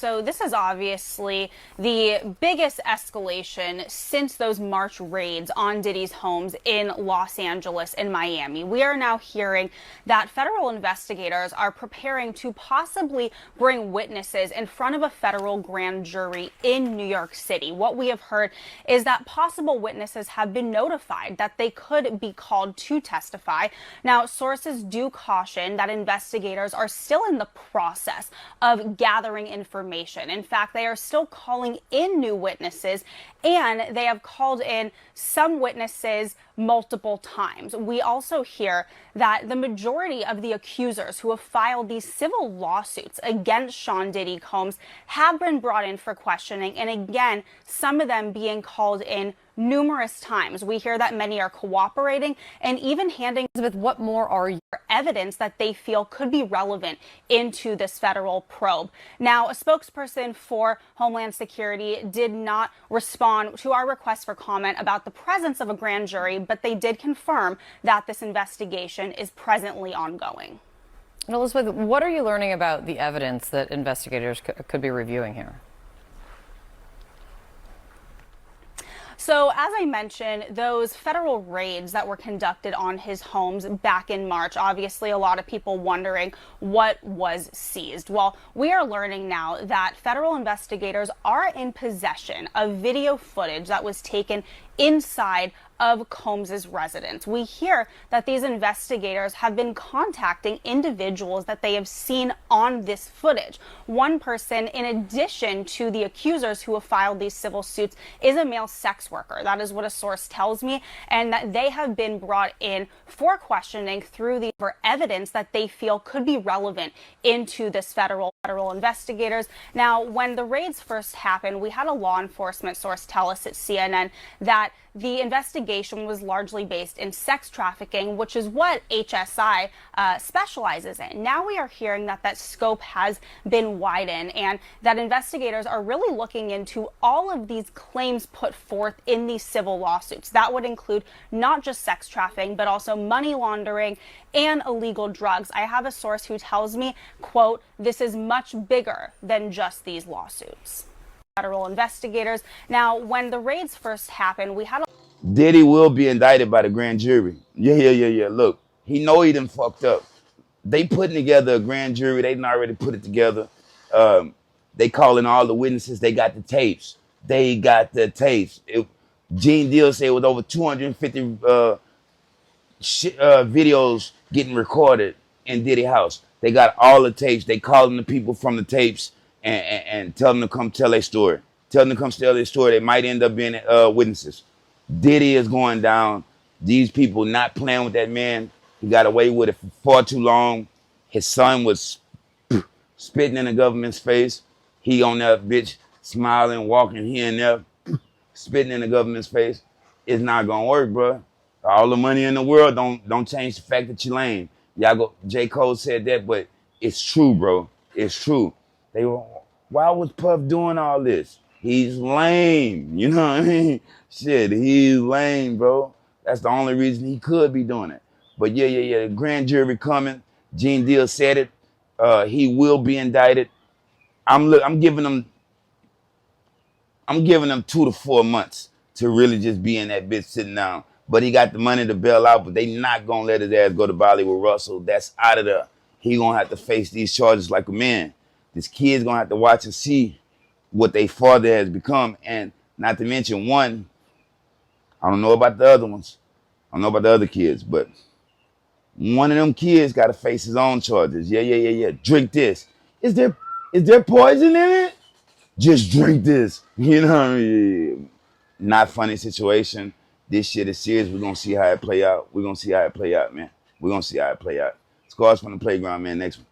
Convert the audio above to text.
So this is obviously the biggest escalation since those March raids on Diddy's homes in Los Angeles and Miami. We are now hearing that federal investigators are preparing to possibly bring witnesses in front of a federal grand jury in New York City. What we have heard is that possible witnesses have been notified that they could be called to testify. Now, sources do caution that investigators are still in the process of gathering information. In fact, they are still calling in new witnesses, and they have called in some witnesses multiple times. We also hear that the majority of the accusers who have filed these civil lawsuits against Sean Diddy Combs have been brought in for questioning, and again, some of them being called in numerous times. We hear that many are cooperating and even handing with what more are your evidence that they feel could be relevant into this federal probe. Now, a spokesperson for Homeland Security did not respond to our request for comment about the presence of a grand jury, but they did confirm that this investigation is presently ongoing. And Elizabeth, what are you learning about the evidence that investigators could be reviewing here? So, as I mentioned, those federal raids that were conducted on his homes back in March, obviously a lot of people wondering what was seized. Well, we are learning now that federal investigators are in possession of video footage that was taken inside of Combs's residence. We hear that these investigators have been contacting individuals that they have seen on this footage. One person, in addition to the accusers who have filed these civil suits, is a male sex worker. That is what a source tells me, and that they have been brought in for questioning through the for evidence that they feel could be relevant into this federal investigators. Now, when the raids first happened, we had a law enforcement source tell us at CNN that the investigation was largely based in sex trafficking, which is what HSI specializes in. Now we are hearing that that scope has been widened and that investigators are really looking into all of these claims put forth in these civil lawsuits. That would include not just sex trafficking, but also money laundering and illegal drugs. I have a source who tells me, quote, "This is much bigger than just these lawsuits." Federal investigators. Now, when the raids first happened, we had a Diddy will be indicted by the grand jury. Yeah. Look, he know he done fucked up. They putting together a grand jury. They done already put it together. They calling all the witnesses. They got the tapes. Gene Deal said it was over 250 videos getting recorded in Diddy house. They got all the tapes. They calling the people from the tapes and tell them to come tell their story. Tell them to come tell their story. They might end up being witnesses. Diddy is going down. These people not playing with that man. He got away with it for far too long. His son was spitting in the government's face. He on that bitch smiling, walking here and there, spitting in the government's face. It's not gonna work, bro. All the money in the world don't change the fact that you're lame. J. Cole said that, but it's true, bro. It's true. Why was Puff doing all this? He's lame. You know what I mean? Shit, he's lame, bro. That's the only reason he could be doing it. But yeah. Grand jury coming. Gene Deal said it. He will be indicted. I'm giving him 2 to 4 months to really just be in that bitch sitting down. But he got the money to bail out, but they not gonna let his ass go to Bollywood Russell. That's out of there. He gonna have to face these charges like a man. This kid's gonna have to watch and see what their father has become. And not to mention one, I don't know about the other ones. I don't know about the other kids, but one of them kids gotta face his own charges. Yeah. Drink this. Is there poison in it? Just drink this. You know what I mean? Not funny situation. This shit is serious. We're gonna see how it play out. We're gonna see how it play out, man. We're gonna see how it play out. Scars from the playground, man. Next one.